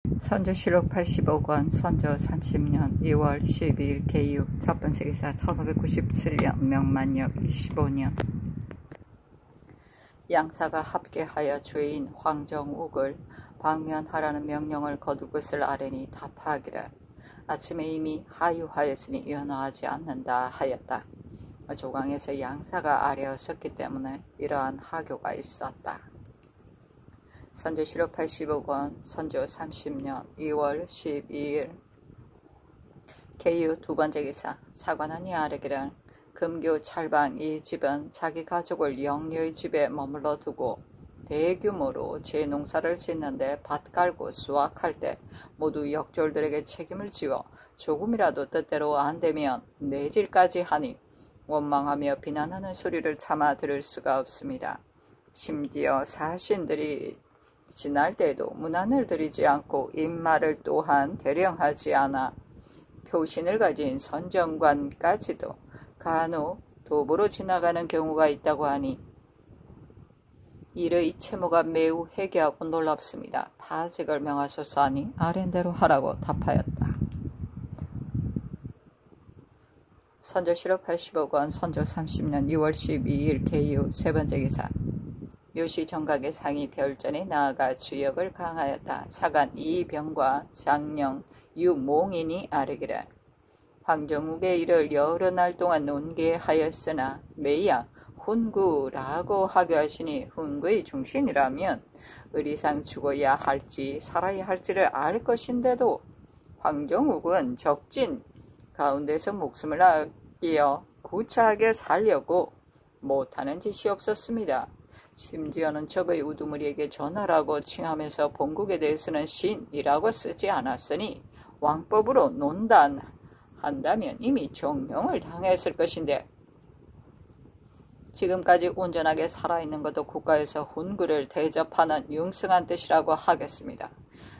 선조실록 85권 선조 30년 2월 12일 개육 첫번째 기사 1597년 명만역 25년 양사가 합계하여 주인 황정욱을 방면하라는 명령을 거둘 것을 아뢰니 답하기를 아침에 이미 하유하였으니 연호하지 않는다 하였다. 조강에서 양사가 아뢰었었기 때문에 이러한 하교가 있었다. 선조실록 85권 선조 30년 2월 12일 개유 두번째 기사 사관원이 아뢰기를 금교 찰방 이 집은 자기 가족을 영유의 집에 머물러 두고 대규모로 재농사를 짓는데 밭 갈고 수확할 때 모두 역졸들에게 책임을 지워 조금이라도 뜻대로 안 되면 내질까지 하니 원망하며 비난하는 소리를 참아 들을 수가 없습니다. 심지어 사신들이 지날 때에도 문안을 드리지 않고 입말을 또한 대령하지 않아 표신을 가진 선정관까지도 간혹 도보로 지나가는 경우가 있다고 하니 이의 채모가 매우 회개하고 놀랍습니다. 파직을 명하소서 하니 아랜대로 하라고 답하였다. 선조실록 85권 선조 30년 2월 12일 개유 세번째 기사 묘시 정각의 상이 별전에 나아가 주역을 강하였다. 사간 이병과 장령 유몽인이 아뢰기를 황정욱의 일을 여러 날 동안 논계하였으나 매야 훈구라고 하교하시니 훈구의 중심이라면 의리상 죽어야 할지 살아야 할지를 알 것인데도 황정욱은 적진 가운데서 목숨을 아끼어 구차하게 살려고 못하는 짓이 없었습니다. 심지어는 적의 우두머리에게 전하라고 칭하면서 본국에 대해서는 신이라고 쓰지 않았으니 왕법으로 논단한다면 이미 종명을 당했을 것인데 지금까지 온전하게 살아있는 것도 국가에서 훈구를 대접하는 융승한 뜻이라고 하겠습니다.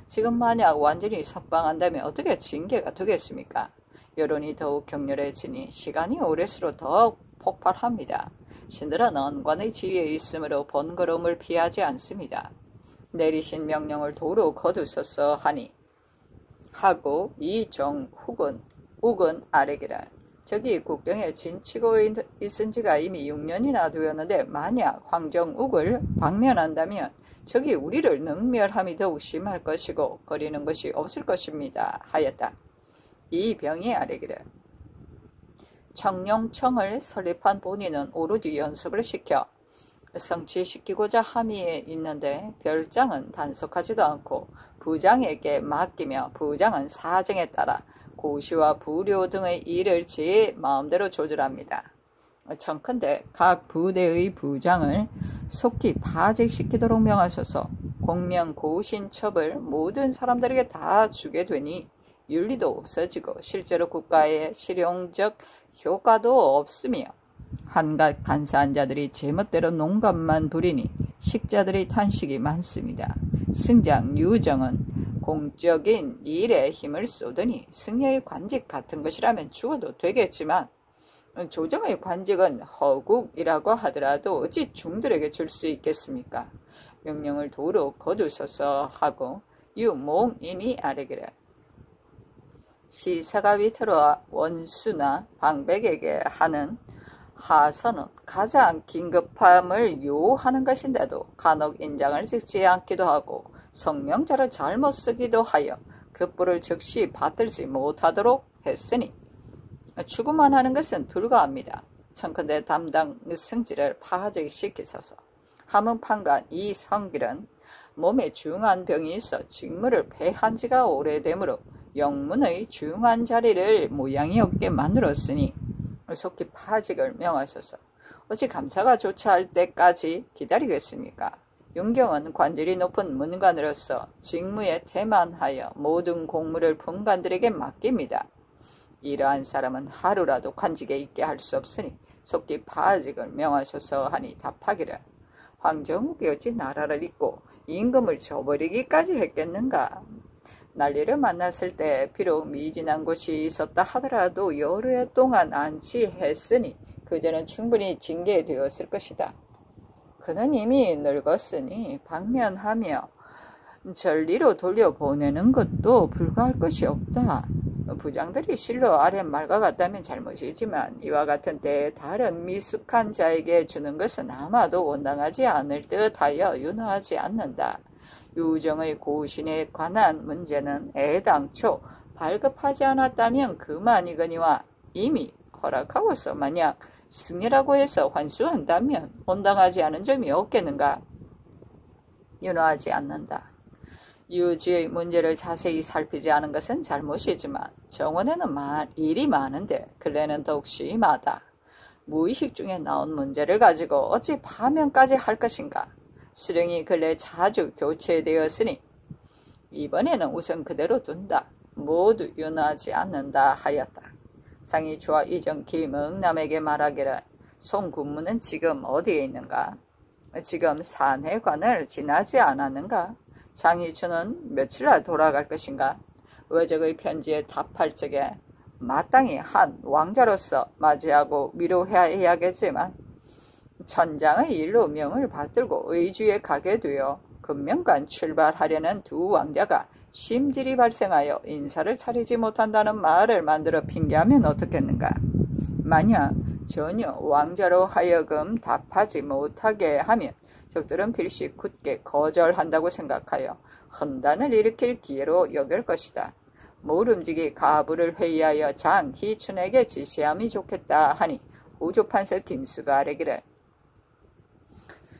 지금 만약 완전히 석방한다면 어떻게 징계가 되겠습니까? 여론이 더욱 격렬해지니 시간이 오를수록 더욱 폭발합니다. 신들은 언관의 지위에 있으므로 번거로움을 피하지 않습니다. 내리신 명령을 도로 거두소서 하니 하고 이정욱은 아뢰기를 저기 국경에 진치고 있은 지가 이미 6년이나 되었는데 만약 황정욱을 방면한다면 저기 우리를 능멸함이 더욱 심할 것이고 거리는 것이 없을 것입니다 하였다. 이 병이 아뢰기를 청룡청을 설립한 본인은 오로지 연습을 시켜 성취시키고자 함이 있는데 별장은 단속하지도 않고 부장에게 맡기며 부장은 사정에 따라 고시와 부료 등의 일을 제 마음대로 조절합니다. 청컨대 각 부대의 부장을 속히 파직시키도록 명하소서. 공명고신첩을 모든 사람들에게 다 주게 되니 윤리도 없어지고 실제로 국가의 실용적 효과도 없으며 한갓 간사한 자들이 제멋대로 농간만 부리니 식자들의 탄식이 많습니다. 승장 유정은 공적인 일에 힘을 쏟으니 승려의 관직 같은 것이라면 주어도 되겠지만 조정의 관직은 허국이라고 하더라도 어찌 중들에게 줄 수 있겠습니까? 명령을 도로 거두소서 하고 유몽인이 아뢰기를 시사가 위태로와 원수나 방백에게 하는 하선은 가장 긴급함을 요하는 것인데도 간혹 인장을 찍지 않기도 하고 성명자를 잘못 쓰기도 하여 급부를 즉시 받들지 못하도록 했으니 추구만 하는 것은 불가합니다. 청컨대 담당 승지를 파직시키소서. 함은 판관 이성길은 몸에 중한 병이 있어 직무를 패한 지가 오래되므로 영문의 중한 자리를 모양이 없게 만들었으니 속히 파직을 명하소서. 어찌 감사가 조차할 때까지 기다리겠습니까? 윤경은 관절이 높은 문관으로서 직무에 태만하여 모든 공무를 분관들에게 맡깁니다. 이러한 사람은 하루라도 관직에 있게 할 수 없으니 속히 파직을 명하소서 하니 답하기를 황정욱이 어찌 나라를 잇고 임금을 저버리기까지 했겠는가? 난리를 만났을 때 비록 미진한 곳이 있었다 하더라도 여러 해 동안 안치했으니 그제는 충분히 징계되었을 것이다. 그는 이미 늙었으니 방면하며 전리로 돌려보내는 것도 불가할 것이 없다. 부장들이 실로 아랫말과 같다면 잘못이지만 이와 같은 때에 다른 미숙한 자에게 주는 것은 아마도 온당하지 않을 듯하여 윤허하지 않는다. 유정의 고신에 관한 문제는 애당초 발급하지 않았다면 그만이거니와 이미 허락하고서 만약 승려라고 해서 환수한다면 온당하지 않은 점이 없겠는가? 윤허하지 않는다. 유지의 문제를 자세히 살피지 않은 것은 잘못이지만 정원에는 일이 많은데 근래는 더욱 심하다. 무의식 중에 나온 문제를 가지고 어찌 파면까지 할 것인가? 수령이 근래 자주 교체되었으니 이번에는 우선 그대로 둔다. 모두 윤허하지 않는다 하였다. 상이 주와 이정 김응남에게 말하기를 송군무는 지금 어디에 있는가? 지금 산해관을 지나지 않았는가? 장희춘은 며칠날 돌아갈 것인가? 외적의 편지에 답할 적에 마땅히 한 왕자로서 맞이하고 위로해야겠지만 천장의 일로 명을 받들고 의주에 가게 되어 금명간 출발하려는 두 왕자가 심질이 발생하여 인사를 차리지 못한다는 말을 만들어 핑계하면 어떻겠는가? 만약 전혀 왕자로 하여금 답하지 못하게 하면 적들은 필시 굳게 거절한다고 생각하여 혼란을 일으킬 기회로 여길 것이다. 모름지기 가부를 회의하여 장희춘에게 지시함이 좋겠다 하니 우조판서 김수가 아뢰기를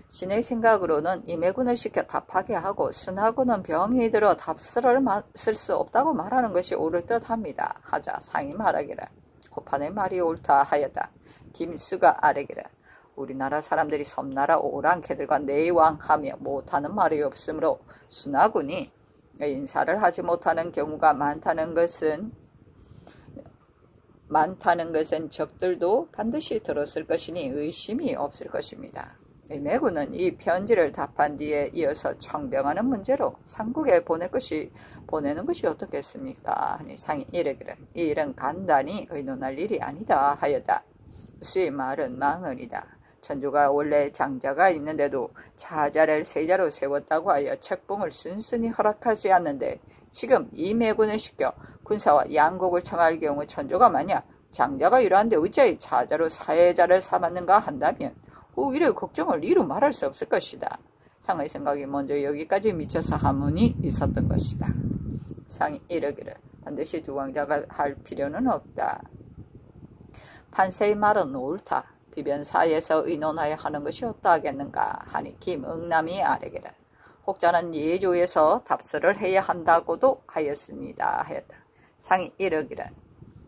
신의 생각으로는 임해군을 시켜 답하게 하고 순하고는 병이 들어 답서를 쓸 수 없다고 말하는 것이 옳을 듯합니다. 하자 상이 말하기를 호판의 말이 옳다 하였다. 김수가 아뢰기를 우리나라 사람들이 섬나라 오랑캐들과 내왕하며 못하는 말이 없으므로 순하군이 인사를 하지 못하는 경우가 많다는 것은 적들도 반드시 들었을 것이니 의심이 없을 것입니다. 임해군은 이 편지를 답한 뒤에 이어서 청병하는 문제로 상국에 보내는 것이 어떻겠습니까? 하니 상이 이르기를 이 일은 간단히 의논할 일이 아니다 하였다. 수의 말은 망언이다. 천조가 원래 장자가 있는데도 자자를 세자로 세웠다고 하여 책봉을 순순히 허락하지 않는데 지금 임해군을 시켜 군사와 양곡을 청할 경우 천조가 만약 장자가 이러한데 어찌하여 자자로 사회자를 삼았는가 한다면 오히려 걱정을 이루 말할 수 없을 것이다. 상의 생각이 먼저 여기까지 미쳐서 하문이 있었던 것이다. 상이 이르기를 반드시 두 왕자가 할 필요는 없다. 판세의 말은 옳다. 비변사에서 의논하여 하는 것이 어떠하겠는가 하니 김응남이 아뢰기를 혹자는 예조에서 답서를 해야 한다고도 하였습니다 하였다. 상이 이르기를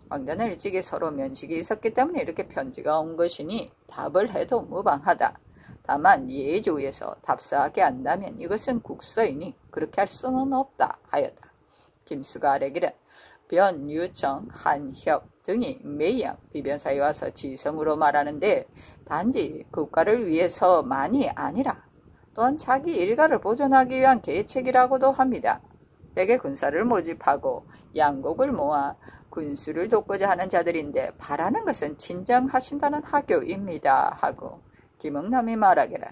왕자는 일찍이 서로 면식이 있었기 때문에 이렇게 편지가 온 것이니 답을 해도 무방하다. 다만 예조에서 답서하게 한다면 이것은 국서이니 그렇게 할 수는 없다 하였다. 김수가 아뢰기를 변유청, 한협 등이 매양 비변사에 와서 지성으로 말하는데 단지 국가를 위해서만이 아니라 또한 자기 일가를 보존하기 위한 계책이라고도 합니다. 대개 군사를 모집하고 양곡을 모아 군수를 돕고자 하는 자들인데 바라는 것은 진정하신다는 하교입니다 하고 김응남이 말하기를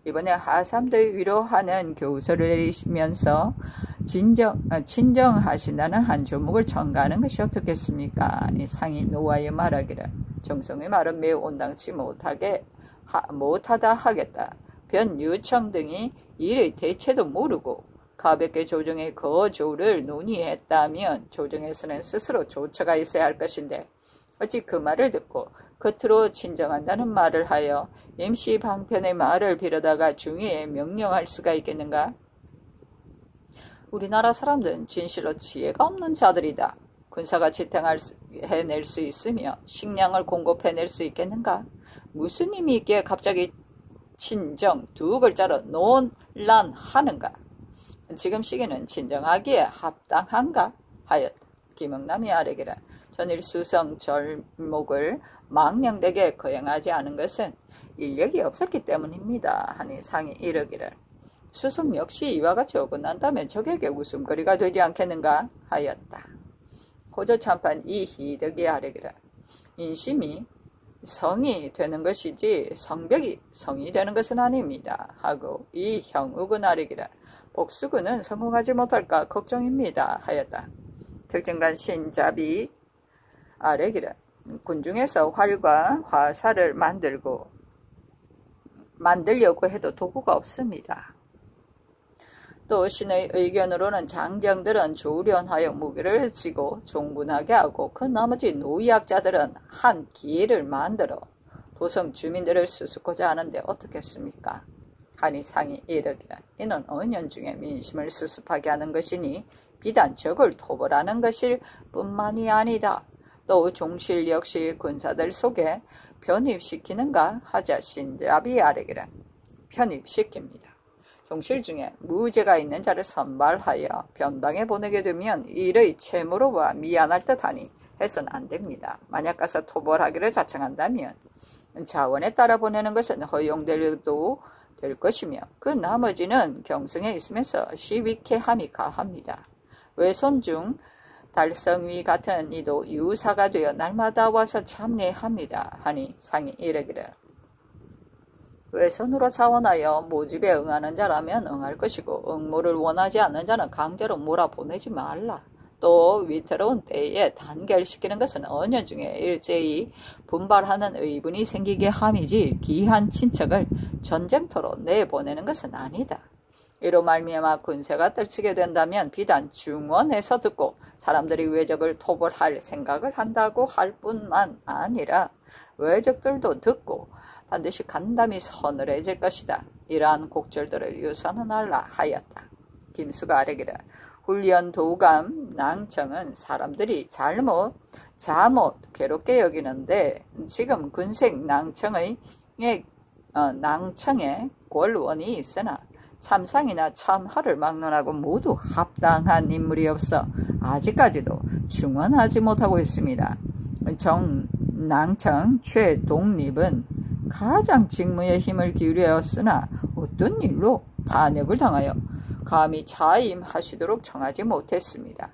이번에 하삼도의 위로하는 교서를 내리시면서 진정하신다는 한 조목을 첨가하는 것이 어떻겠습니까? 아니 상이 노하여 말하기를 정성의 말은 매우 온당치 못하다 하겠다. 변유청 등이 일의 대체도 모르고 가볍게 조정의 거조를 논의했다면 조정에서는 스스로 조처가 있어야 할 것인데 어찌 그 말을 듣고 겉으로 진정한다는 말을 하여 임시 방편의 말을 빌어다가 중위에 명령할 수가 있겠는가? 우리나라 사람들은 진실로 지혜가 없는 자들이다. 군사가 지탱해낼 수 있으며 식량을 공급해낼 수 있겠는가? 무슨 힘이 있기에 갑자기 친정 두 글자로 논란하는가? 지금 시기는 진정하기에 합당한가? 하였다. 김응남이 아뢰기를 전일수성 절목을 망령되게 거행하지 않은 것은 인력이 없었기 때문입니다. 하니 상이 이르기를 수성 역시 이와 같이 어긋난다면 적에게 웃음거리가 되지 않겠는가? 하였다. 호조참판 이희덕이 아뢰기를 인심이 성이 되는 것이지 성벽이 성이 되는 것은 아닙니다. 하고 이형욱은 아뢰기를 복수군은 성공하지 못할까 걱정입니다 하였다. 특정간 신잡이 아래기를 군중에서 활과 화살을 만들려고 해도 도구가 없습니다. 또 신의 의견으로는 장정들은 조련하여 무기를 지고 종군하게 하고 그 나머지 노약자들은 한 기회를 만들어 도성 주민들을 수습고자 하는데 어떻겠습니까? 하니 상이 이르기를 이는 은연중에 민심을 수습하게 하는 것이니 비단 적을 토벌하는 것일 뿐만이 아니다. 또 종실 역시 군사들 속에 편입시키는가 하자 신잡이 아래기를 편입시킵니다. 종실 중에 무죄가 있는 자를 선발하여 변방에 보내게 되면 일의 채무로 봐 미안할 듯하니 해서는 안 됩니다. 만약 가서 토벌하기를 자청한다면 자원에 따라 보내는 것은 허용되려도 될 것이며 그 나머지는 경성에 있으면서 시위케함이 가합니다. 외손 중 달성위 같은 이도 유사가 되어 날마다 와서 참례합니다. 하니 상이 이르기를 외손으로 자원하여 모집에 응하는 자라면 응할 것이고 응모를 원하지 않는 자는 강제로 몰아보내지 말라. 또 위태로운 때에 단결시키는 것은 언연중에 일제히 분발하는 의분이 생기게 함이지 귀한 친척을 전쟁터로 내보내는 것은 아니다. 이로 말미암아 군세가 떨치게 된다면 비단 중원에서 듣고 사람들이 외적을 토벌할 생각을 한다고 할 뿐만 아니라 외적들도 듣고 반드시 간담이 서늘해질 것이다. 이러한 곡절들을 유산하라 하였다. 김수가 아래기를 훈련 도감 낭청은 사람들이 잘못 괴롭게 여기는데 지금 군색 낭청의 권원이 있으나 참상이나 참하를 막론하고 모두 합당한 인물이 없어 아직까지도 중원하지 못하고 있습니다. 정낭청 최독립은 가장 직무에 힘을 기울였으나 어떤 일로 반역을 당하여 감히 자임하시도록 청하지 못했습니다.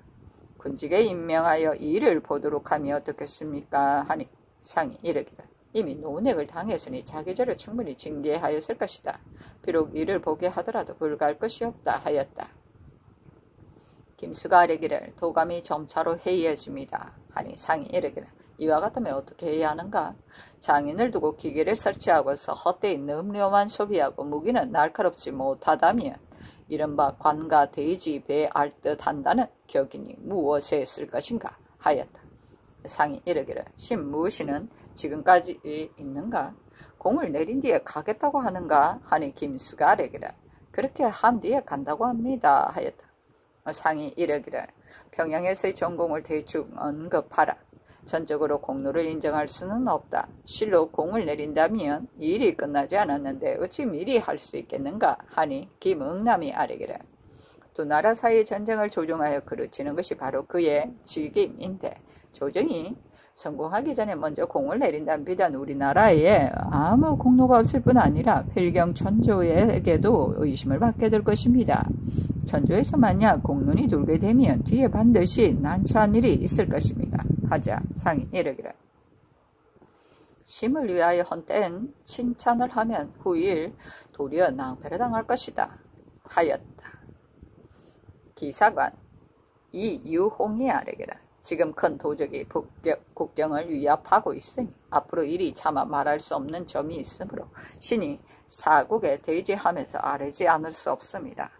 군직에 임명하여 일을 보도록 하면 어떻겠습니까? 하니 상이 이르기를 이미 논액을 당했으니 자기 죄를 충분히 징계하였을 것이다. 비록 이를 보게 하더라도 불가할 것이 없다 하였다. 김수가 아뢰기를 도감이 점차로 해이해집니다. 하니 상이 이르기를 이와 같으면 어떻게 해야 하는가? 장인을 두고 기계를 설치하고서 헛되이 늠름한 소비하고 무기는 날카롭지 못하다면 이른바 관과 돼지 배 알듯 한다는 격인이 무엇에 쓸 것인가 하였다. 상이 이르기를 신무시는 지금까지 있는가? 공을 내린 뒤에 가겠다고 하는가? 하니 김수가 아뢰기를 그렇게 한 뒤에 간다고 합니다 하였다. 상이 이르기를 평양에서의 전공을 대충 언급하라. 전적으로 공로를 인정할 수는 없다. 실로 공을 내린다면 일이 끝나지 않았는데 어찌 미리 할 수 있겠는가? 하니 김응남이 아뢰기를 두 나라 사이의 전쟁을 조정하여 그르치는 것이 바로 그의 직임인데 조정이 성공하기 전에 먼저 공을 내린다면 비단 우리나라에 아무 공로가 없을 뿐 아니라 필경 천조에게도 의심을 받게 될 것입니다. 천조에서 만약 공론이 돌게 되면 뒤에 반드시 난처한 일이 있을 것입니다. 하자 상이 이르기를 심을 위하여 헌땐 칭찬을 하면 후일 도리어 낭패를 당할 것이다 하였다. 기사관 이유홍이 아뢰기를 지금 큰 도적이 국경을 위협하고 있으니 앞으로 일이 차마 말할 수 없는 점이 있으므로 신이 사국에 대지하면서 아뢰지 않을 수 없습니다.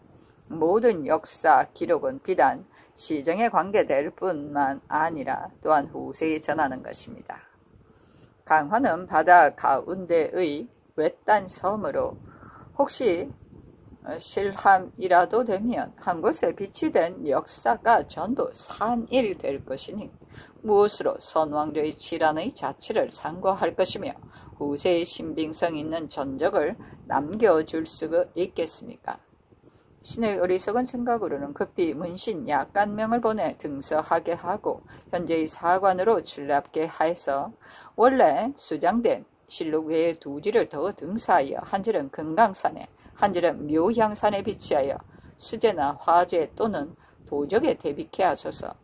모든 역사 기록은 비단 시정에 관계될 뿐만 아니라 또한 후세에 전하는 것입니다. 강화는 바다 가운데의 외딴 섬으로 혹시 실함이라도 되면 한 곳에 비치된 역사가 전부 산일 될 것이니 무엇으로 선왕조의 질환의 자취를 상고할 것이며 후세의 신빙성 있는 전적을 남겨줄 수 있겠습니까? 신의 어리석은 생각으로는 급히 문신 약간명을 보내 등서하게 하고 현재의 사관으로 출납게 해서 원래 수장된 실록 외의 두 지를 더 등사하여 한 지는 금강산에 한 지는 묘향산에 비치하여 수제나 화재 또는 도적에 대비케 하소서.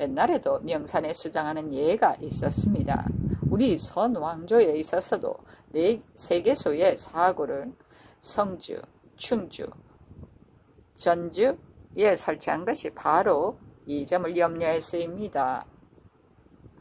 옛날에도 명산에 수장하는 예가 있었습니다. 우리 선왕조에 있어서도 4개소의 사고를 성주, 충주, 전주에 설치한 것이 바로 이 점을 염려했습니다.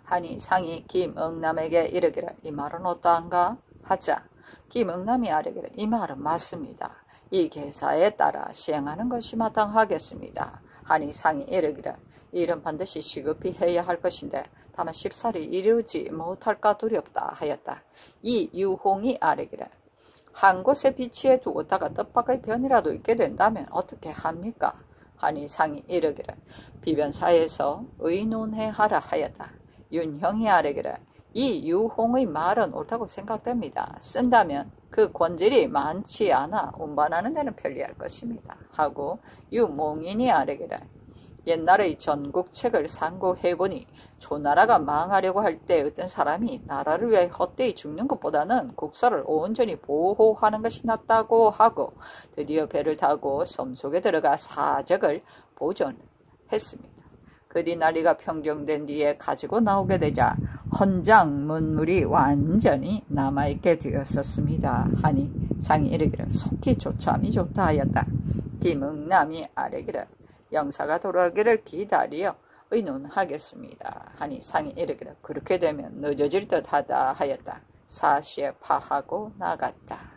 하니 상이 김응남에게 이르기를 이 말은 어떠한가 하자 김응남이 아뢰기를 이 말은 맞습니다. 이 계사에 따라 시행하는 것이 마땅하겠습니다. 하니 상이 이르기를 이 일은 반드시 시급히 해야 할 것인데 다만 쉽사리 이루지 못할까 두렵다 하였다. 이 유홍이 아뢰기를 한 곳에 비치해 두었다가 뜻밖의 변이라도 있게 된다면 어떻게 합니까? 하니 상이 이르기를 비변사에서 의논해 하라 하였다. 윤형이 아뢰기를 이 유홍의 말은 옳다고 생각됩니다. 쓴다면 그 권질이 많지 않아 운반하는 데는 편리할 것입니다. 하고 유몽인이 아뢰기를 옛날의 전국책을 상고해보니 조나라가 망하려고 할 때 어떤 사람이 나라를 위해 헛되이 죽는 것보다는 국사를 온전히 보호하는 것이 낫다고 하고 드디어 배를 타고 섬 속에 들어가 사적을 보존했습니다. 그 뒤 난리가 평정된 뒤에 가지고 나오게 되자 헌장 문물이 완전히 남아있게 되었었습니다. 하니 상이 이르기를 속히 조참이 좋다 하였다. 김응남이 아뢰기를 영사가 돌아오기를 기다리어 의논하겠습니다. 하니 상이 이르기를 그렇게 되면 늦어질 듯하다 하였다. 사시에 파하고 나갔다.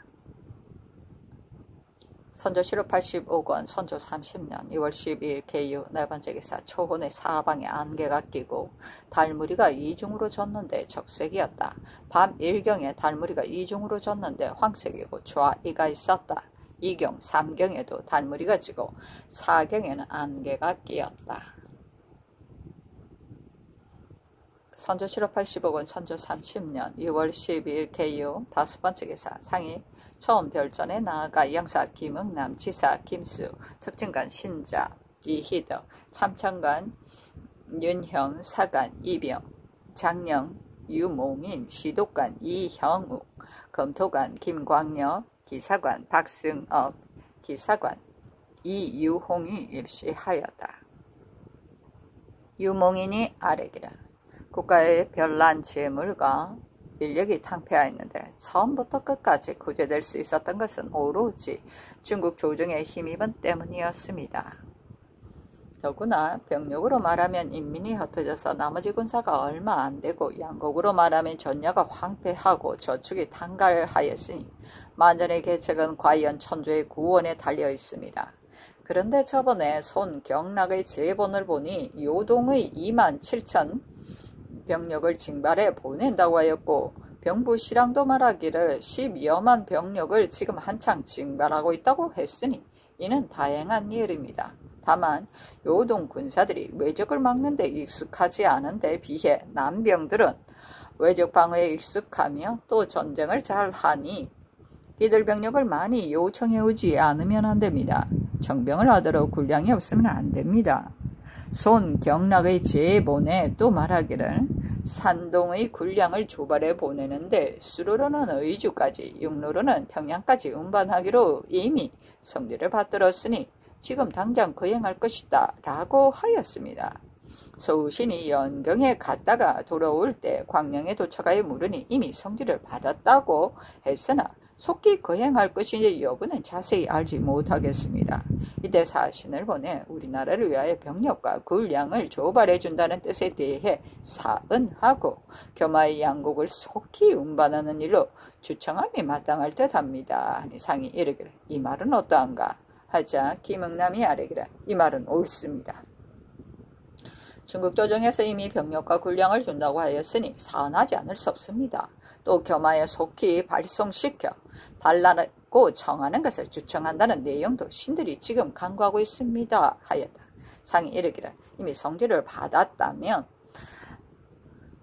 선조시로 85권 선조 30년 2월 12일 개유 네 번째 기사 초혼의 사방에 안개가 끼고 달무리가 이중으로 졌는데 적색이었다. 밤 일경에 달무리가 이중으로 졌는데 황색이고 좌이가 있었다. 2경 3경에도 달무리가 지고 4경에는 안개가 끼었다. 선조시로 85권 선조 30년 6월 12일 개유 다섯 번째 기사 상이 처음 별전에 나아가 영사 김응남, 지사 김수, 특징관 신자 이희덕, 참천관 윤형, 사관 이병, 장령 유몽인, 시독관 이형욱, 검토관 김광녀, 기사관 박승업, 기사관 이유홍이 입시하였다. 유몽인이 아뢰기를 국가의 별난 재물과 인력이 탕폐하였는데 처음부터 끝까지 구제될 수 있었던 것은 오로지 중국 조정에 힘입은 때문이었습니다. 더구나 병력으로 말하면 인민이 흩어져서 나머지 군사가 얼마 안되고 양국으로 말하면 전야가 황폐하고 저축이 탕갈하였으니 만전의 계책은 과연 천조의 구원에 달려 있습니다. 그런데 저번에 손경락의 제본을 보니 요동의 27,000 병력을 징발해 보낸다고 하였고 병부 실랑도 말하기를 10여만 병력을 지금 한창 징발하고 있다고 했으니 이는 다행한 일입니다. 다만 요동 군사들이 외적을 막는 데 익숙하지 않은 데 비해 남병들은 외적 방어에 익숙하며 또 전쟁을 잘 하니 이들 병력을 많이 요청해 오지 않으면 안 됩니다. 정병을 하도록 군량이 없으면 안 됩니다. 손경락의 제본에 또 말하기를 산동의 군량을 조발해 보내는데 수로로는 의주까지 육로로는 평양까지 운반하기로 이미 성질을 받들었으니 지금 당장 거행할 것이다 라고 하였습니다. 서우신이 연경에 갔다가 돌아올 때 광령에 도착하여 물으니 이미 성질을 받았다고 했으나 속히 거행할 것인지 여부는 자세히 알지 못하겠습니다. 이때 사신을 보내 우리나라를 위하여 병력과 군량을 조발해 준다는 뜻에 대해 사은하고 겸하의 양국을 속히 운반하는 일로 주청함이 마땅할 듯합니다. 하니 상이 이르기를 이 말은 어떠한가 하자 김응남이 아뢰기를 이 말은 옳습니다. 중국 조정에서 이미 병력과 군량을 준다고 하였으니 사은하지 않을 수 없습니다. 또 겸하여 속히 발송시켜 달라고 청하는 것을 주청한다는 내용도 신들이 지금 간구하고 있습니다 하였다. 상이 이르기를 이미 성질을 받았다면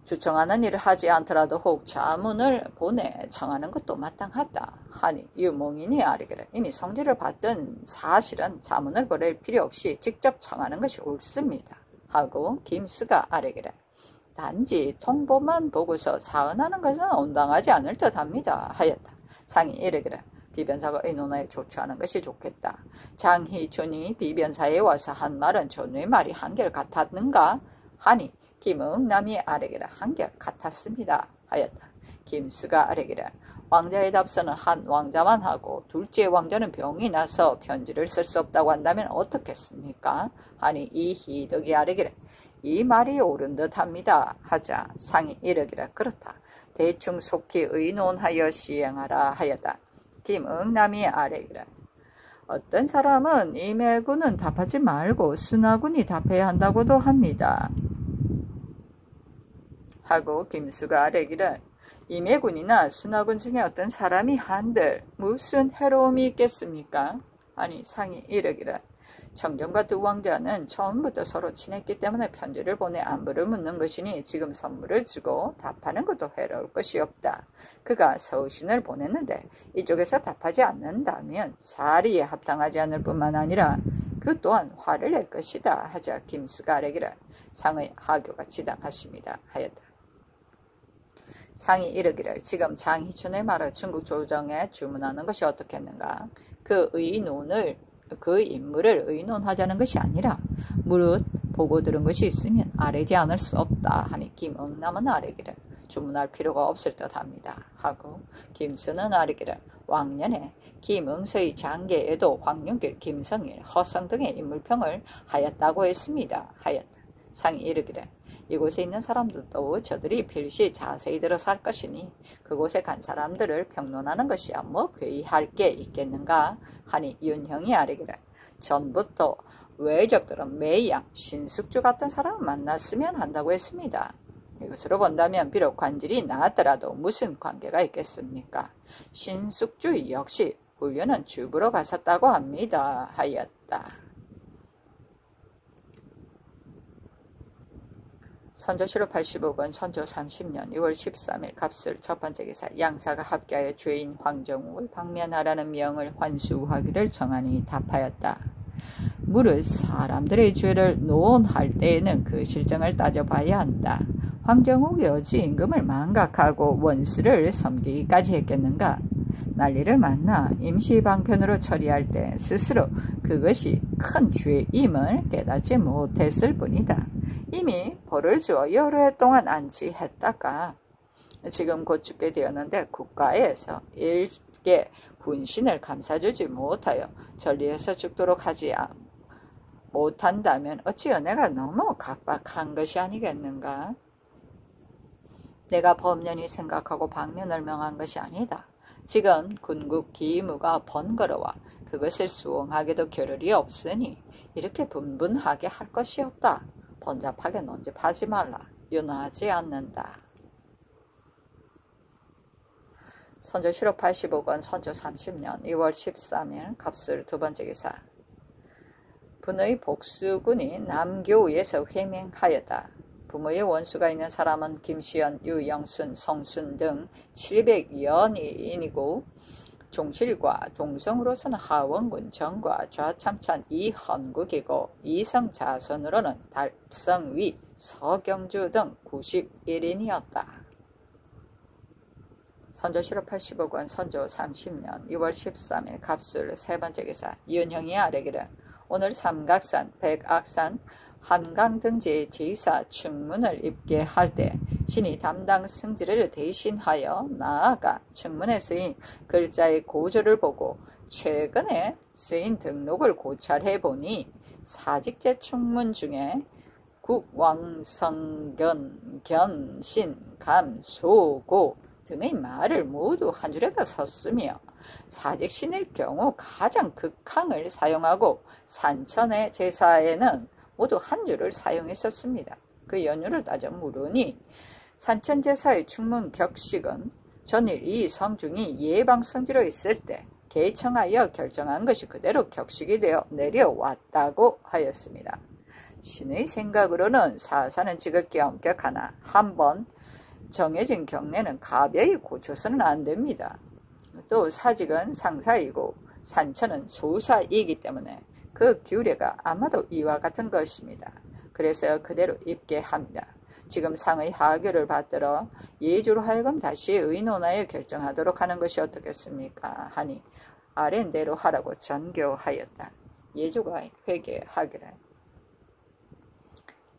주청하는 일을 하지 않더라도 혹 자문을 보내 청하는 것도 마땅하다 하니 유몽인이 아뢰기를 이미 성질을 받던 사실은 자문을 보낼 필요 없이 직접 청하는 것이 옳습니다 하고 김스가 아뢰기를 단지 통보만 보고서 사은하는 것은 온당하지 않을 듯합니다 하였다. 상이 이르기를 비변사가 의논하여 조처하는 것이 좋겠다. 장희춘이 비변사에 와서 한 말은 전우의 말이 한결 같았는가 하니 김응남이 아뢰기를 한결 같았습니다 하였다. 김수가 아뢰기를 왕자의 답서는 한 왕자만 하고 둘째 왕자는 병이 나서 편지를 쓸 수 없다고 한다면 어떻겠습니까? 하니 이 희덕이 아뢰기를 이 말이 옳은 듯합니다. 하자 상이 이르기를 그렇다. 대충 속히 의논하여 시행하라 하였다. 김응남이 아뢰기를 어떤 사람은 임해군은 답하지 말고 순하군이 답해야 한다고도 합니다. 하고 김수가 아뢰기를 임해군이나 순하군 중에 어떤 사람이 한들 무슨 해로움이 있겠습니까? 아니 상이 이르기를 청정과 두 왕자는 처음부터 서로 친했기 때문에 편지를 보내 안부를 묻는 것이니 지금 선물을 주고 답하는 것도 해로울 것이 없다. 그가 서신을 보냈는데 이쪽에서 답하지 않는다면 사리에 합당하지 않을 뿐만 아니라 그 또한 화를 낼 것이다. 하자 김수가 아뢰기를 상의 하교가 지당하십니다. 하였다. 상이 이르기를 지금 장희춘의 말을 중국 조정에 주문하는 것이 어떻겠는가? 그 인물을 의논하자는 것이 아니라 무릇 보고 들은 것이 있으면 아뢰지 않을 수 없다 하니 김응남은 아뢰기를 주문할 필요가 없을 듯합니다. 하고 김수는 아뢰기를 왕년에 김응서의 장계에도 황룡길, 김성일, 허성 등의 인물평을 하였다고 했습니다. 하였다. 상이 이르기를 이곳에 있는 사람들도 저들이 필시 자세히 들어서 할 것이니 그곳에 간 사람들을 평론하는 것이야 뭐 괴이할 게 있겠는가 하니 윤형이 아뢰기를 전부터 외적들은 매양, 신숙주 같은 사람을 만났으면 한다고 했습니다. 이것으로 본다면 비록 관질이 나았더라도 무슨 관계가 있겠습니까? 신숙주 역시 훈련은 주부로 갔었다고 합니다. 하였다. 선조실록 85권 선조 30년 2월 13일 갑술 첫 번째 기사 양사가 합계하여 죄인 황정욱을 방면하라는 명을 환수하기를 정하니 답하였다. 무릇 사람들의 죄를 논할 때에는 그 실정을 따져봐야 한다. 황정욱이 어찌 임금을 망각하고 원수를 섬기기까지 했겠는가? 난리를 만나 임시방편으로 처리할 때 스스로 그것이 큰 죄임을 깨닫지 못했을 뿐이다. 이미 벌을 주어 여러 해 동안 안치했다가 지금 곧 죽게 되었는데 국가에서 일개 군신을 감싸주지 못하여 전리에서 죽도록 하지 못한다면 어찌 은혜가 너무 각박한 것이 아니겠는가? 내가 법년이 생각하고 방면을 명한 것이 아니다. 지금 군국 기무가 번거로워 그것을 수용하기도 겨를이 없으니 이렇게 분분하게 할 것이 없다. 번잡하게 논집하지 말라. 윤하지 않는다. 선조실록 85권 선조 30년 2월 13일 갑술 두 번째 기사 분의 복수군이 남교에서 회맹하였다. 부모의 원수가 있는 사람은 김시연, 유영순, 성순 등 700여인이고 종실과 동성으로서는 하원군 정과 좌참찬 이헌국이고 이성자손으로는 달성위, 서경주 등 91인이었다. 선조실록 85권 선조 30년 6월 13일 갑술 세 번째 기사 윤형이 아뢰기를 오늘 삼각산, 백악산, 한강 등지의 제사 충문을 입게 할 때 신이 담당 승지를 대신하여 나아가 충문에 쓰인 글자의 고조를 보고 최근에 쓰인 등록을 고찰해 보니 사직제 충문 중에 국왕성견, 견신, 감, 소고 등의 말을 모두 한 줄에다 썼으며 사직신일 경우 가장 극항을 사용하고 산천의 제사에는 모두 한 줄을 사용했었습니다. 그 연유를 따져 물으니 산천제사의 충문 격식은 전일 이 성중이 예방성지로 있을 때 개청하여 결정한 것이 그대로 격식이 되어 내려왔다고 하였습니다. 신의 생각으로는 사사는 지극히 엄격하나 한번 정해진 경례는 가벼이 고쳐서는 안 됩니다. 또 사직은 상사이고 산천은 소사이기 때문에 그 규례가 아마도 이와 같은 것입니다. 그래서 그대로 입게 합니다. 지금 상의 하교를 받들어 예주로 하여금 다시 의논하여 결정하도록 하는 것이 어떻겠습니까? 하니 아랜대로 하라고 전교하였다. 예주가 회개하기를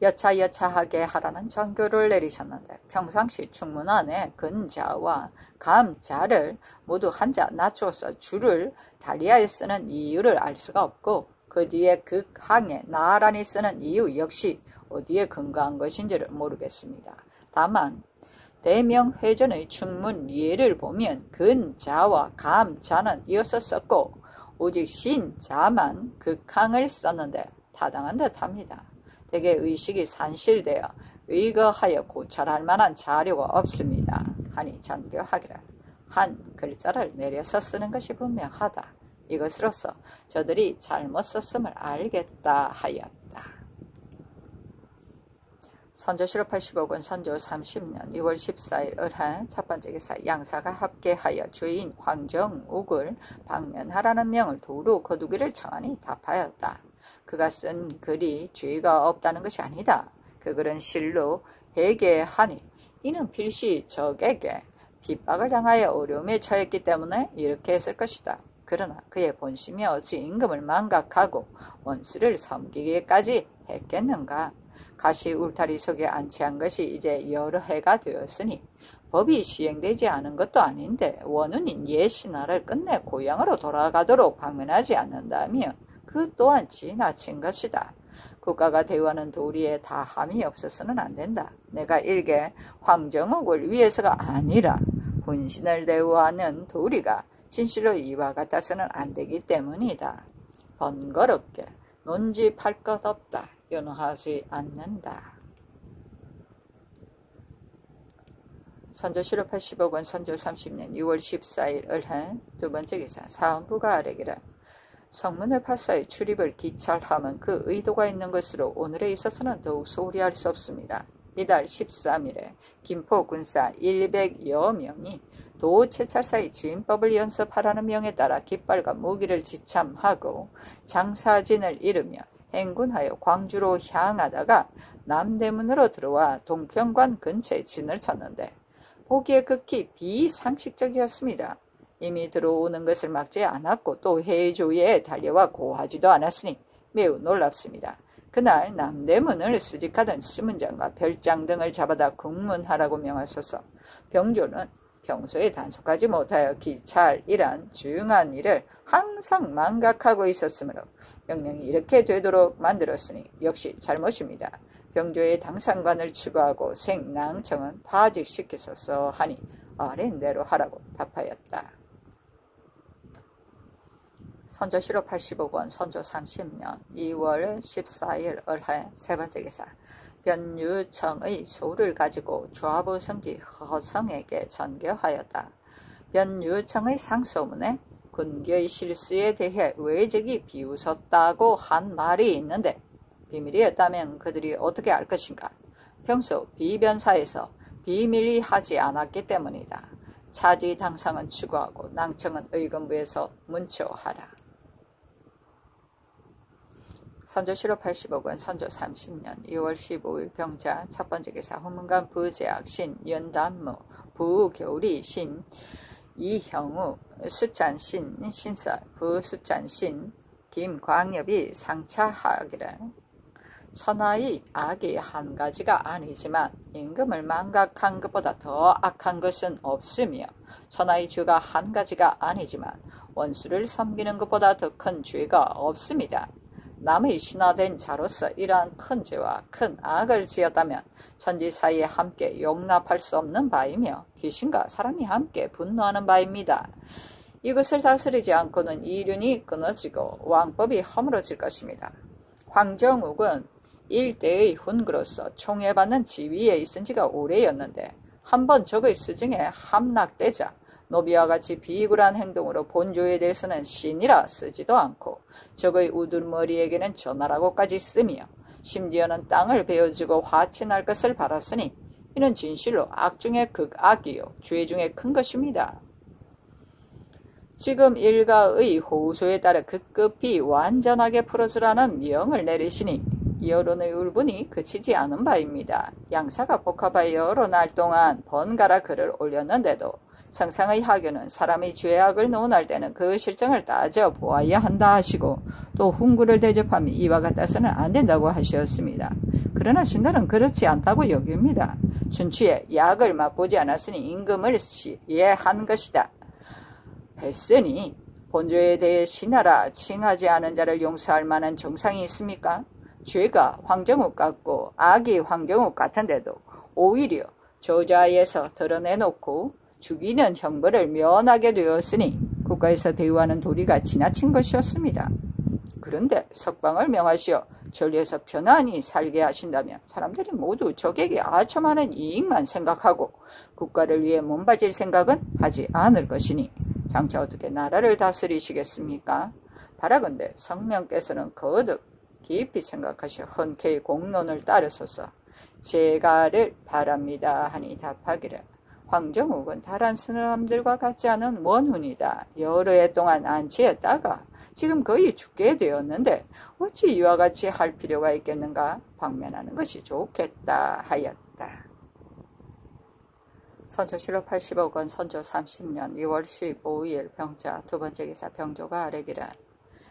여차여차하게 하라는 전교를 내리셨는데 평상시 충문 안에 근자와 감자를 모두 한자 낮춰서 줄을 달리하여 쓰는 이유를 알 수가 없고 그 뒤에 극항에 나란히 쓰는 이유 역시 어디에 근거한 것인지를 모르겠습니다. 다만 대명회전의 충문 예를 보면 근자와 감자는 이어서 썼고 오직 신자만 극항을 썼는데 타당한 듯합니다. 대개 의식이 산실되어 의거하여 고찰할 만한 자료가 없습니다. 하니 전교하기를 한 글자를 내려서 쓰는 것이 분명하다. 이것으로서 저들이 잘못 썼음을 알겠다 하였다. 선조실록 85권 선조 30년 2월 14일 을해 첫 번째 기사 양사가 합계하여 죄인 황정욱을 방면하라는 명을 도로 거두기를 청하니 답하였다. 그가 쓴 글이 죄가 없다는 것이 아니다. 그 글은 실로 회개하니 이는 필시 적에게 핍박을 당하여 어려움에 처했기 때문에 이렇게 했을 것이다. 그러나 그의 본심이 어찌 임금을 망각하고 원수를 섬기기까지 했겠는가. 가시 울타리 속에 안치한 것이 이제 여러 해가 되었으니 법이 시행되지 않은 것도 아닌데 원운인 예신하를 끝내 고향으로 돌아가도록 방면하지 않는다며 그 또한 지나친 것이다. 국가가 대우하는 도리에 다함이 없어서는 안 된다. 내가 일개 황정욱을 위해서가 아니라 혼신을 대우하는 도리가 진실로 이와 같아서는 안 되기 때문이다. 번거롭게 논집할 것 없다. 연호하지 않는다. 선조실록 85권 선조 30년 6월 14일 을해 두 번째 기사 사헌부가 아뢰기를 성문을 파서의 출입을 기찰함은 그 의도가 있는 것으로 오늘에 있어서는 더욱 소홀히 할 수 없습니다. 이달 13일에 김포 군사 100여 명이 도채찰사의 지인법을 연습하라는 명에 따라 깃발과 무기를 지참하고 장사진을 이루며 행군하여 광주로 향하다가 남대문으로 들어와 동평관 근처에 진을 쳤는데 보기에 극히 비상식적이었습니다. 이미 들어오는 것을 막지 않았고 또 해조에 달려와 고하지도 않았으니 매우 놀랍습니다. 그날 남대문을 수직하던 수문장과 별장 등을 잡아다 국문하라고 명하소서. 병조는 평소에 단속하지 못하여 기찰이란 중한 일을 항상 망각하고 있었으므로 명령이 이렇게 되도록 만들었으니 역시 잘못입니다. 병조의 당상관을 추구하고 생낭청은 파직시키소서 하니 아랜대로 하라고 답하였다. 선조실록 85권 선조 30년 2월 14일 을해 세 번째 기사 변유청의 소를 가지고 좌부 성지 허성에게 전교하였다. 변유청의 상소문에 군교의 실수에 대해 외적이 비웃었다고 한 말이 있는데 비밀이었다면 그들이 어떻게 알 것인가. 평소 비변사에서 비밀이 하지 않았기 때문이다. 차지 당상은 추구하고 낭청은 의금부에서 문초하라. 선조실록 85권 선조 30년 2월 15일 병자 첫 번째 기사 후문관 부재학 신 연단무 부교리 신 이형우 수찬신 신설 부수찬신 김광엽이 상차하기를 천하의 악이 한 가지가 아니지만 임금을 망각한 것보다 더 악한 것은 없으며 천하의 죄가 한 가지가 아니지만 원수를 섬기는 것보다 더 큰 죄가 없습니다. 남의 신하된 자로서 이러한 큰 죄와 큰 악을 지었다면 천지 사이에 함께 용납할 수 없는 바이며 귀신과 사람이 함께 분노하는 바입니다. 이것을 다스리지 않고는 이륜이 끊어지고 왕법이 허물어질 것입니다. 황정욱은 일대의 훈구로서 총애받는 지위에 있은 지가 오래였는데 한번 적의 수증에 함락되자 노비와 같이 비굴한 행동으로 본조에 대해서는 신이라 쓰지도 않고 적의 우두머리에게는 전하라고까지 쓰며 심지어는 땅을 베어주고 화친할 것을 바랐으니 이는 진실로 악 중에 극악이요 죄 중에 큰 것입니다. 지금 일가의 호소에 따라 급급히 완전하게 풀어주라는 명을 내리시니 여론의 울분이 그치지 않은 바입니다. 양사가 복합하여 여러 날 동안 번갈아 글을 올렸는데도 성상의 하교는 사람의 죄악을 논할 때는 그 실정을 따져보아야 한다 하시고 또 훈구를 대접하면 이와 같아서는 안 된다고 하셨습니다. 그러나 신들은 그렇지 않다고 여깁니다. 춘추에 약을 맛보지 않았으니 임금을 시해한 것이다 했으니 본조에 대해 신하라 칭하지 않은 자를 용서할 만한 정상이 있습니까? 죄가 황정욱 같고 악이 황정욱 같은데도 오히려 조자에서 드러내놓고 죽이는 형벌을 면하게 되었으니 국가에서 대우하는 도리가 지나친 것이었습니다. 그런데 석방을 명하시어 전리에서 편안히 살게 하신다면 사람들이 모두 적에게 아주 많은 이익만 생각하고 국가를 위해 몸바질 생각은 하지 않을 것이니 장차 어떻게 나라를 다스리시겠습니까? 바라건대 성명께서는 거듭 깊이 생각하시어 흔쾌히 공론을 따르소서 제가를 바랍니다 하니 답하기를 황정욱은 다른 사람들과 같지 않은 원훈이다. 여러 해 동안 안치했다가 지금 거의 죽게 되었는데 어찌 이와 같이 할 필요가 있겠는가? 방면하는 것이 좋겠다 하였다. 선조실록 85권 선조 30년 2월 15일 병자 두번째 기사 병조가 아뢰기를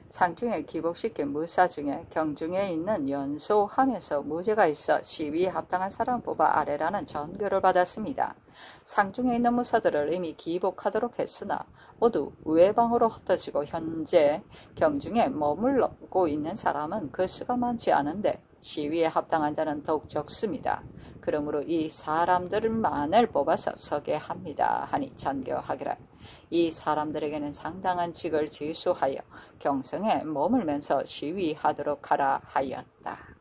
상중에 기복시킨 무사 중에 경중에 있는 연소함에서 무죄가 있어 시위에 합당한 사람 뽑아 아래라는 전교를 받았습니다. 상중에 있는 무사들을 이미 기복하도록 했으나 모두 외방으로 흩어지고 현재 경중에 머물고 있는 사람은 그 수가 많지 않은데 시위에 합당한 자는 더욱 적습니다. 그러므로 이 사람들만을 뽑아서 서게 합니다 하니 전교하기를 이 사람들에게는 상당한 직을 지수하여 경성에 머물면서 시위하도록 하라 하였다.